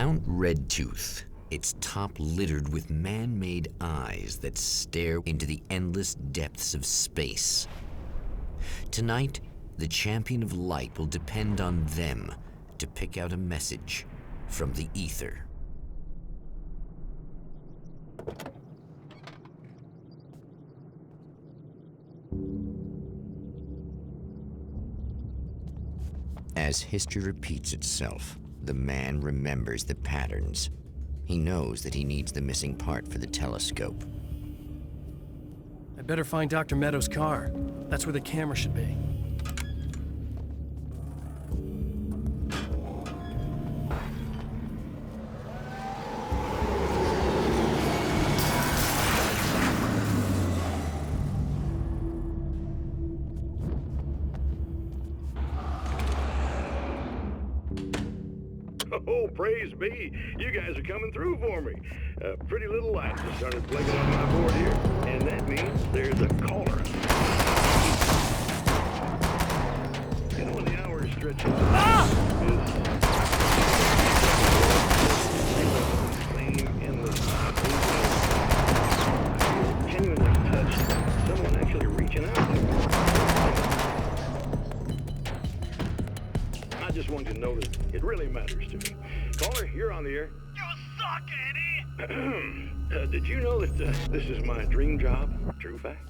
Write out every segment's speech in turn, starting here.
Mount Redtooth, its top littered with man-made eyes that stare into the endless depths of space. Tonight, the champion of light will depend on them to pick out a message from the ether. As history repeats itself, the man remembers the patterns. He knows that he needs the missing part for the telescope. I'd better find Dr. Meadows' car. That's where the camera should be. Oh, praise be. You guys are coming through for me. Pretty little lights just started blinking on my board here, and that means there's a caller. You know, when the hours stretch into same endless genuinely touched someone actually reaching out to me. I just want you to know that it really matters to me. Caller, you're on the air. You suck, Eddie! Did you know that this is my dream job? True fact?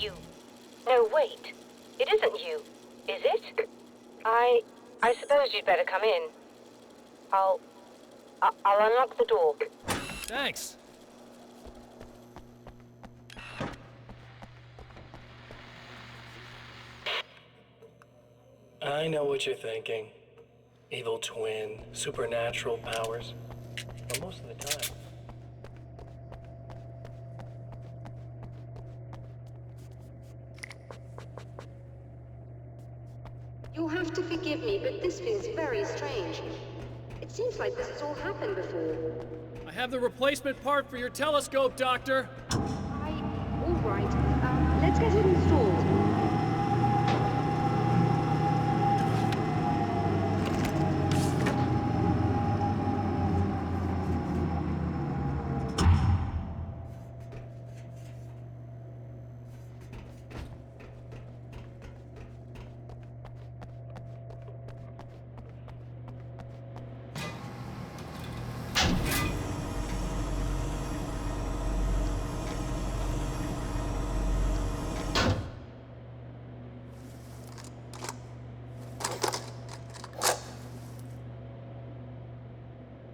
you... No, wait. It isn't you, is it? I suppose you'd better come in. I'll unlock the door. Thanks. I know what you're thinking. Evil twin, supernatural powers. But most of the time... You'll have to forgive me, but this feels very strange. It seems like this has all happened before. I have the replacement part for your telescope, Doctor. All right. Let's get it installed.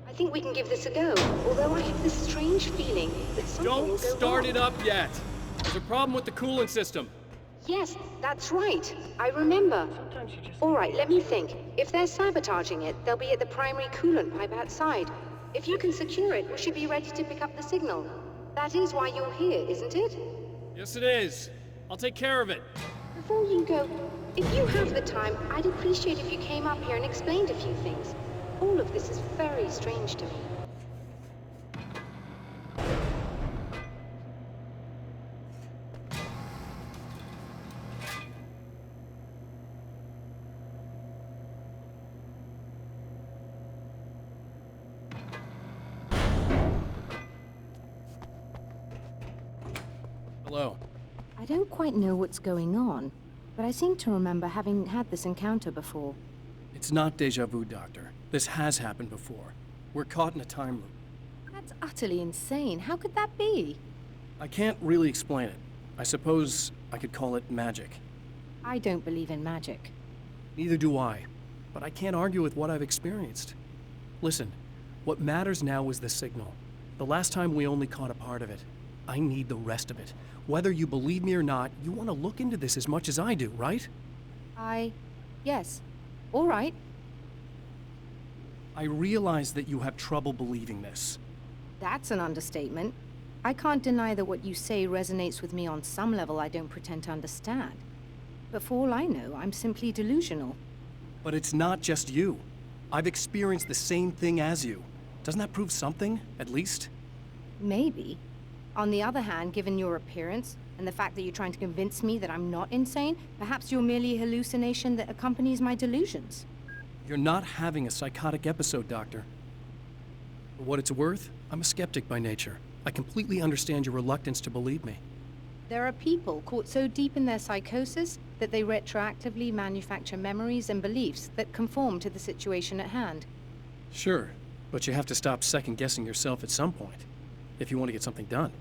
I think we can give this a go, although I have this strange feeling that something will go Don't start wrong. it up yet. There's a problem with the coolant system. Yes, that's right. I remember. All right, let me think. If they're sabotaging it, they'll be at the primary coolant pipe outside. If you can secure it, we should be ready to pick up the signal. That is why you're here, isn't it? Yes, it is. I'll take care of it. Before you go, if you have the time, I'd appreciate if you came up here and explained a few things. All of this is very strange to me. Hello. I don't quite know what's going on, but I seem to remember having had this encounter before. It's not deja vu, Doctor. This has happened before. We're caught in a time loop. That's utterly insane. How could that be? I can't really explain it. I suppose I could call it magic. I don't believe in magic. Neither do I. But I can't argue with what I've experienced. Listen, what matters now is the signal. The last time we only caught a part of it. I need the rest of it. Whether you believe me or not, you want to look into this as much as I do, right? Yes. All right. I realize that you have trouble believing this. That's an understatement. I can't deny that what you say resonates with me on some level I don't pretend to understand. But for all I know, I'm simply delusional. But it's not just you. I've experienced the same thing as you. Doesn't that prove something, at least? Maybe. On the other hand, given your appearance, and the fact that you're trying to convince me that I'm not insane, perhaps you're merely a hallucination that accompanies my delusions. You're not having a psychotic episode, Doctor. For what it's worth, I'm a skeptic by nature. I completely understand your reluctance to believe me. There are people caught so deep in their psychosis that they retroactively manufacture memories and beliefs that conform to the situation at hand. Sure, but you have to stop second-guessing yourself at some point, if you want to get something done.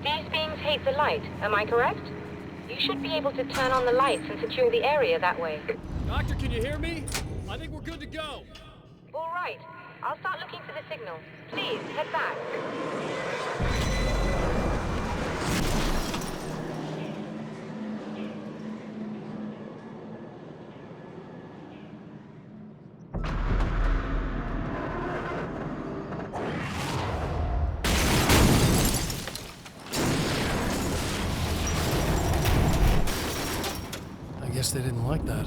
These beings hate the light, am I correct? You should be able to turn on the lights and secure the area that way. Doctor, can you hear me? I think we're good to go. All right. I'll start looking for the signal. Please, head back. I guess they didn't like that.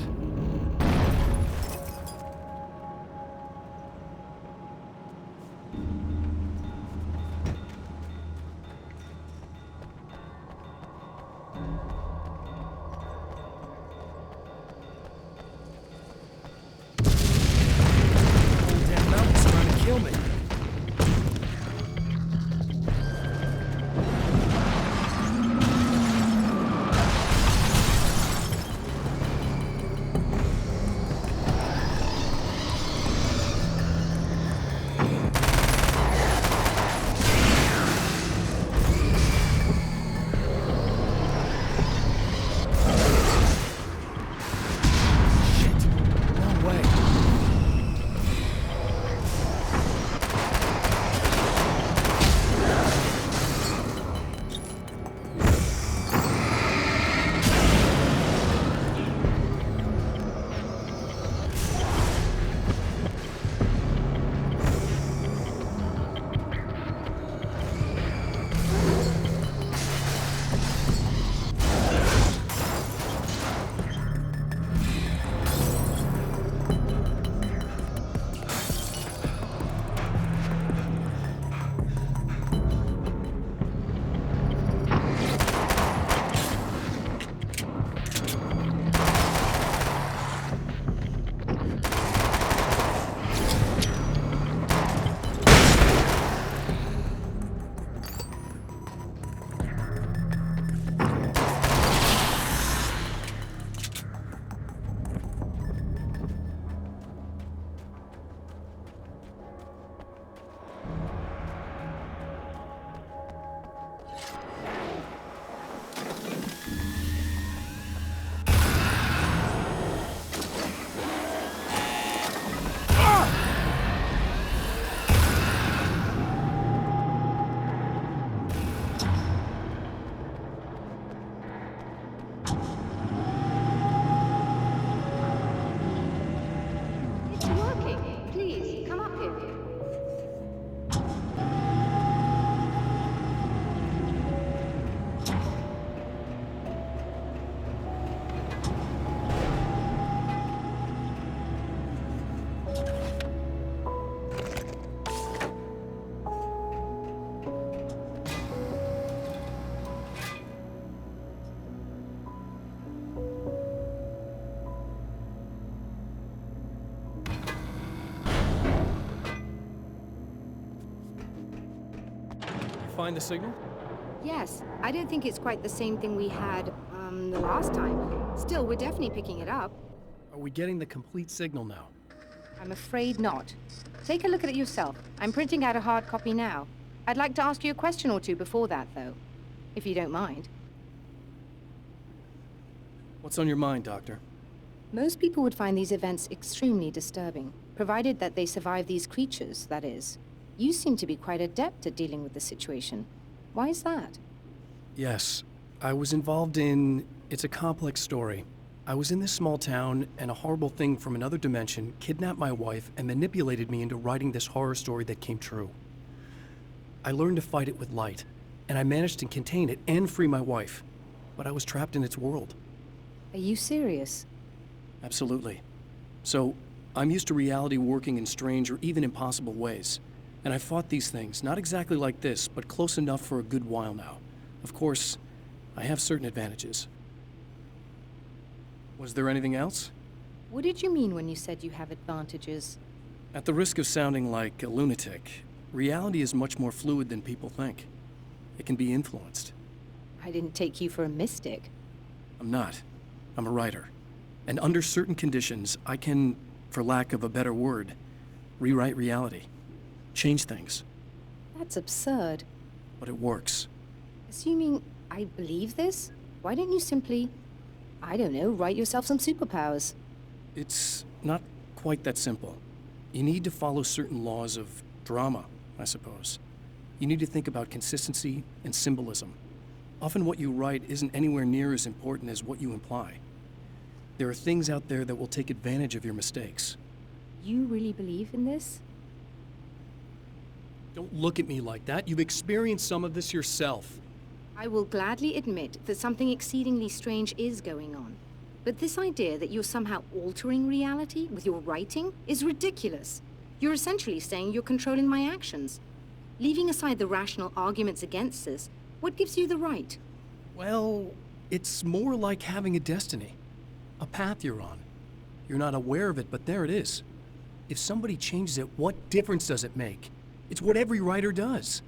Damn mountain's trying to kill me. It's working. Please, come up here. Find the signal? Yes, I don't think it's quite the same thing we had, the last time. Still, we're definitely picking it up. Are we getting the complete signal now? I'm afraid not. Take a look at it yourself. I'm printing out a hard copy now. I'd like to ask you a question or two before that, though, if you don't mind. What's on your mind, Doctor? Most people would find these events extremely disturbing, provided that they survive these creatures, that is. You seem to be quite adept at dealing with the situation. Why is that? Yes, I was involved in... It's a complex story. I was in this small town, and a horrible thing from another dimension kidnapped my wife and manipulated me into writing this horror story that came true. I learned to fight it with light, and I managed to contain it and free my wife. But I was trapped in its world. Are you serious? Absolutely. So, I'm used to reality working in strange or even impossible ways. And I fought these things, not exactly like this, but close enough for a good while now. Of course, I have certain advantages. Was there anything else? What did you mean when you said you have advantages? At the risk of sounding like a lunatic, reality is much more fluid than people think. It can be influenced. I didn't take you for a mystic. I'm not. I'm a writer. And under certain conditions, I can, for lack of a better word, rewrite reality. Change things. That's absurd. But it works. Assuming I believe this, why don't you simply, I don't know, write yourself some superpowers? It's not quite that simple. You need to follow certain laws of drama, I suppose. You need to think about consistency and symbolism. Often what you write isn't anywhere near as important as what you imply. There are things out there that will take advantage of your mistakes. You really believe in this? Don't look at me like that. You've experienced some of this yourself. I will gladly admit that something exceedingly strange is going on. But this idea that you're somehow altering reality with your writing is ridiculous. You're essentially saying you're controlling my actions. Leaving aside the rational arguments against this, what gives you the right? Well, it's more like having a destiny. A path you're on. You're not aware of it, but there it is. If somebody changes it, what difference does it make? It's what every writer does.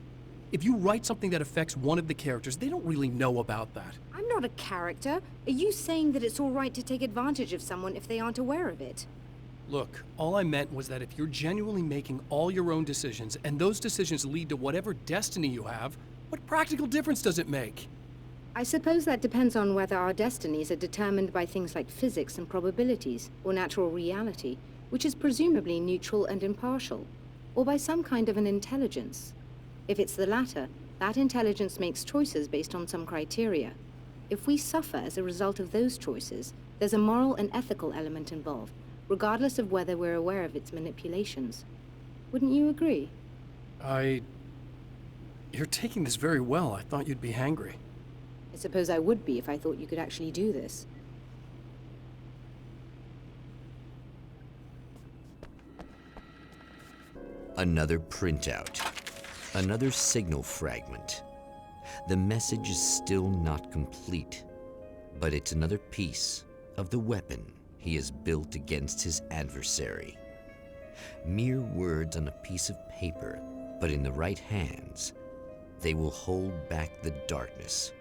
If you write something that affects one of the characters, they don't really know about that. I'm not a character. Are you saying that it's all right to take advantage of someone if they aren't aware of it? Look, all I meant was that if you're genuinely making all your own decisions, and those decisions lead to whatever destiny you have, what practical difference does it make? I suppose that depends on whether our destinies are determined by things like physics and probabilities, or natural reality, which is presumably neutral and impartial, or by some kind of an intelligence. If it's the latter, that intelligence makes choices based on some criteria. If we suffer as a result of those choices, there's a moral and ethical element involved, regardless of whether we're aware of its manipulations. Wouldn't you agree? You're taking this very well. I thought you'd be hangry. I suppose I would be if I thought you could actually do this. Another printout. Another signal fragment. The message is still not complete, but it's another piece of the weapon he has built against his adversary. Mere words on a piece of paper, but in the right hands, they will hold back the darkness